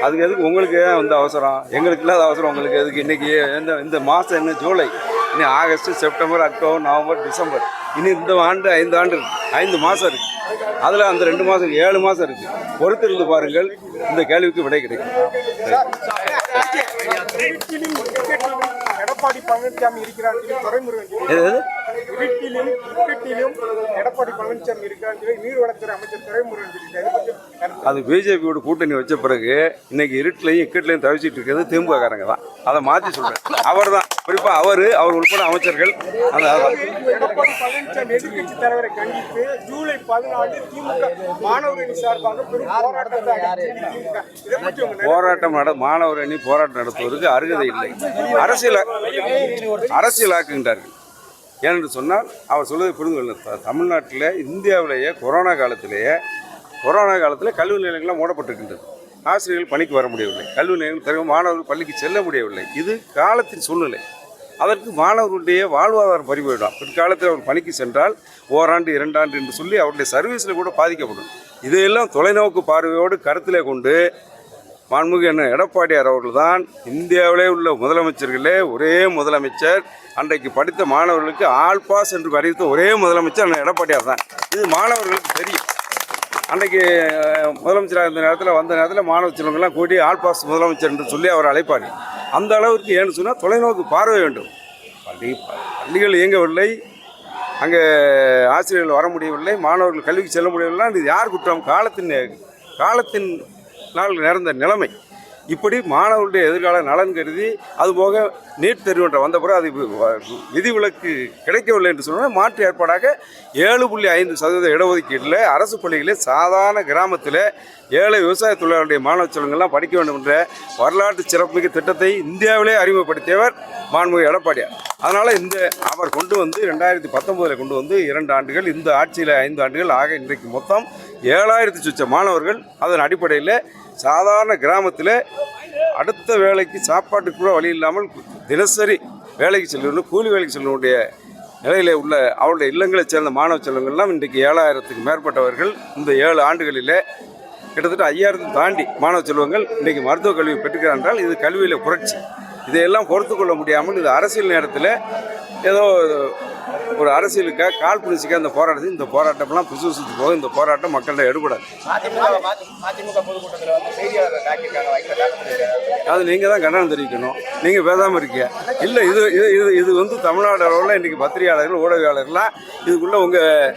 அதுக்கு எதுக்கு உங்களுக்கு வந்து அவசரம், எங்களுக்கு இல்லாத அவசரம் உங்களுக்கு எதுக்கு? இன்றைக்கி இந்த மாதம் என்ன ஜூலை, இனி August, September, October, November, December, இனி இந்த ஆண்டு 5 ஆண்டு இருக்குது, 5 மாதம் இருக்குது. அதில் அந்த 2 மாதம் 7 மாதம் இருக்குது. பொறுத்திருந்து பாருங்கள், இந்த கேள்விக்கு விடை கிடைக்கும். எடப்பாடி பழனிசாமி இருக்கிறார் எடப்பாடி பழனிசாமி இருக்கிறார் நீர்வளத்துறை அமைச்சர் துரைமுருகன். அது பிஜேபியோட கூட்டணி வச்ச பிறகு இன்னைக்கு இருட்டிலையும் இக்கட்லையும் தவிச்சிட்டு இருக்கிறது திமுக காரங்க தான். அதை மாற்றி சொல்றேன். அவர் தான் குறிப்பாக அவர் உட்பட அமைச்சர்கள். அந்த எடப்பாடி பழனிசாமி எதிர்கட்சி தலைவரை கண்டித்து ஜூலை 14 திமுக மாணவர் அணி சார்பாக பெரும் போராட்டம் மாணவர் அணி போராட்டம் நடத்துவதற்கு அருகதை இல்லை. அரசியலாக்குகின்றார்கள். ஏனென்று சொன்னால் அவர் சொல்வதை புரிந்து கொள்ள, தமிழ்நாட்டில் இந்தியாவிலேயே கொரோனா காலத்தில் கல்வி நிலையங்கள்லாம் மூடப்பட்டிருக்கின்றது. ஆசிரியர்கள் பணிக்கு வர முடியவில்லை, கல்வி நிலையங்கள் மாணவர்கள் பள்ளிக்கு செல்ல முடியவில்லை. இது காலத்தின் சூழ்நிலை. அதற்கு மாணவர்களுடைய வாழ்வாதாரம் பறிபோயிடும். பிற்காலத்தில் அவர் பணிக்கு சென்றால் ஓராண்டு 2 ஆண்டு என்று சொல்லி அவருடைய சர்வீஸில் கூட பாதிக்கப்படும். இதையெல்லாம் தொலைநோக்கு பார்வையோடு கருத்திலே கொண்டு மாண்புமிகு எடப்பாடியார் அவர்கள் தான் இந்தியாவிலே உள்ள முதலமைச்சர்களே ஒரே முதலமைச்சர். அன்றைக்கு படித்த மாணவர்களுக்கு ஆல் பாஸ் என்று அறிவித்த ஒரே முதலமைச்சர் எடப்பாடியார் தான். இது மாணவர்களுக்கு தெரியும். அன்றைக்கு முதலமைச்சராக இருந்த நேரத்தில் மாணவ செல்வங்கள்லாம் கூட்டி ஆல் பாஸ் முதலமைச்சர் என்று சொல்லி அவர் அழைப்பார். அந்த அளவுக்கு ஏன்னு சொன்னால் தொலைநோக்கு பார்வை வேண்டும். பள்ளிகள் இயங்கவில்லை, அங்கே ஆசிரியர்கள் வர முடியவில்லை, மாணவர்கள் கல்விக்கு செல்ல முடியவில்லை. இது யார் குற்றம்? காலத்தின் நாள் நேர்ந்த நிலைமை. இப்படி மாணவர்களுடைய எதிர்கால நலன் கருதி, அதுபோக நீட் தேர்வு வந்த பிறகு அது விதிவிலக்கு கிடைக்கவில்லை என்று சொன்னால் மாற்று ஏற்பாடாக 7.5% இடஒதுக்கீட்டில் அரசு பள்ளிகளில் சாதாரண கிராமத்தில் ஏழை விவசாய தொழிலாளருடைய மாணவ செல்வங்கள்லாம் படிக்க வேண்டும் என்ற வரலாற்று சிறப்புமிக்க திட்டத்தை இந்தியாவிலே அறிமுகப்படுத்தியவர் மாண்புமிகு எடப்பாடியார். அதனால் அவர் கொண்டு வந்து 2019 கொண்டு வந்து 2 ஆண்டுகள், இந்த ஆட்சியில் 5 ஆண்டுகள் ஆக இன்றைக்கு மொத்தம் 7000 சொச்ச மாணவர்கள் அதன் அடிப்படையில் சாதாரண கிராமத்தில் அடுத்த வேலைக்கு சாப்பாட்டுக்கு கூட வழி இல்லாமல் தினசரி வேலைக்கு செல்லும், கூலி வேலைக்கு செல்லக்கூடிய நிலையில் உள்ள அவருடைய இல்லங்களைச் சேர்ந்த மாணவ செல்வங்கள்லாம் இன்றைக்கு 7000க்கு மேற்பட்டவர்கள் இந்த 7 ஆண்டுகளில் கிட்டத்தட்ட 5000 தாண்டி மாணவ செல்வங்கள் இன்றைக்கு மருத்துவக் கல்வி பெற்றுக்கிறார் என்றால் இது கல்வியில் புரட்சி. இதையெல்லாம் பொறுத்து கொள்ள முடியாமல் இது அரசியல் நேரத்தில் ஏதோ ஒரு அரசியலுக்காக காழ்ப்புணர்ச்சிக்காக இந்த போராட்டம்லாம் பிசுபிசுத்து போக இந்த போராட்டம் மக்கள்கிட்ட எடுபடாது. அது நீங்கள் தான் கண்டனம் தெரிவிக்கணும். நீங்கள் பேசாமல் இருக்கீங்க. இல்லை, இது வந்து தமிழ்நாடு அளவில் இன்றைக்கி பத்திரிகையாளர்கள் ஊடகவியாளர்கள்லாம் இதுக்குள்ளே உங்கள்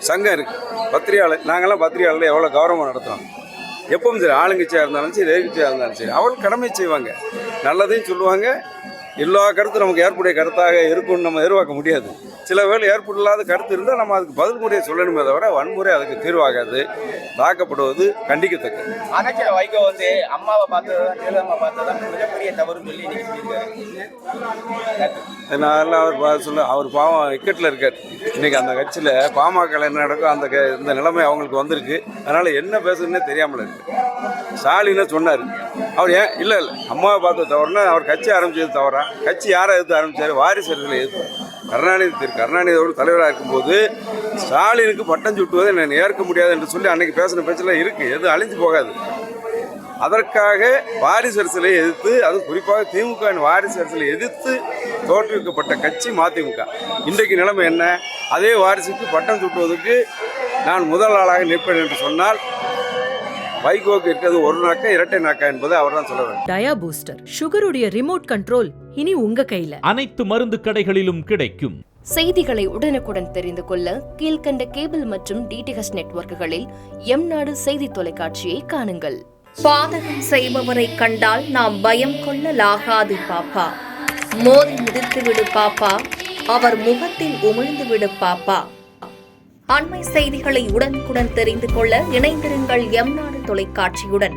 சங்கம் இருக்குது. பத்திரிகையாளர் நாங்கள்லாம் பத்திரிகையாளர்கள் எவ்வளோ கௌரவமாக நடத்துகிறோம். எப்பவும் சரி, ஆளுங்கட்சியாக இருந்தாலும் சரி, எதிர்கட்சியாக இருந்தாலும் சரி, அவள் கடமை செய்வாங்க, நல்லதையும் சொல்லுவாங்க. எல்லா கருத்தும் நமக்கு ஏற்புடைய கருத்தாக இருக்கும்னு நம்ம எதிர்பார்க்க முடியாது. சில வேளை ஏற்புள்ளாத கருத்து இருந்தால் நம்ம அதுக்கு பதில் முறையை சொல்லணுமே தவிர வன்முறை அதுக்கு தீர்வாகாது. தாக்கப்படுவது கண்டிக்கத்தக்கது. ஆனால் வைகோ வந்து அம்மாவை பார்த்ததான் மிகப்பெரிய தவறுன்னு சொல்லி நான் அவர் பாவம் இக்கட்டில் இருக்கார். இன்றைக்கி அந்த கட்சியில் பாமக என்ன நடக்கும் இந்த நிலைமை அவங்களுக்கு வந்திருக்கு. அதனால் என்ன பேசுறதுன்னே தெரியாமல் இருக்குது. ஸ்டாலினை சொன்னார். அவர் ஏன் இல்லை அம்மாவை பார்த்து தவறுனா அவர் கட்சி ஆரம்பிச்சது தவறா? கட்சி யாரை எதிர்த்து ஆரம்பித்தார்? வாரிசு எதிர்த்து கருணாநிதி அவர்கள் தலைவராக இருக்கும்போது ஸ்டாலினுக்கு பட்டம் சுட்டுவதை நான் ஏற்க முடியாது என்று சொல்லி அன்றைக்கி பேசின பேச்செல்லாம் இருக்குது. எதுவும் அழிஞ்சு போகாது. அதற்காக வாரிசு அரசியலை எதிர்த்து, அது குறிப்பாக திமுக வாரிசு அரசியலை எதிர்த்து தோற்றுவிக்கப்பட்ட கட்சி மதிமுக. இன்றைக்கு நிலைமை என்ன? அதே வாரிசுக்கு பட்டம் சுட்டுவதற்கு நான் முதல் ஆளாக நிற்பேன் என்று சொன்னால் வைகோக்கு இருக்கிறது ஒரு நாக்கா இரட்டை நாக்கா என்பது அவர் தான் சொல்ல வேண்டும். டயா பூஸ்டர் சுகருடைய ரிமோட் கண்ட்ரோல் இனி உங்க கையில. அனைத்து மருந்து கடைகளிலும் கிடைக்கும். செய்திகளை உடனுக்குடன் தெரிந்து கொள்ள கீழ்கண்ட கேபிள் மற்றும் டிடிஎச் நெட்வொர்க்குகளில் எம்நாடு செய்தி தொலைக்காட்சியை காணுங்கள். பாதகம் செய்பவரை கண்டால் நாம் பயம் கொள்ளலாகாது பாப்பா. மோதி மிதித்து விடு பாப்பா, அவர் முகத்தில் உமிழ்ந்து விடு பாப்பா. அண்மை செய்திகளை உடனுக்குடன் தெரிந்து கொள்ள இணைந்திருங்கள் எம்நாடு தொலைக்காட்சியுடன்.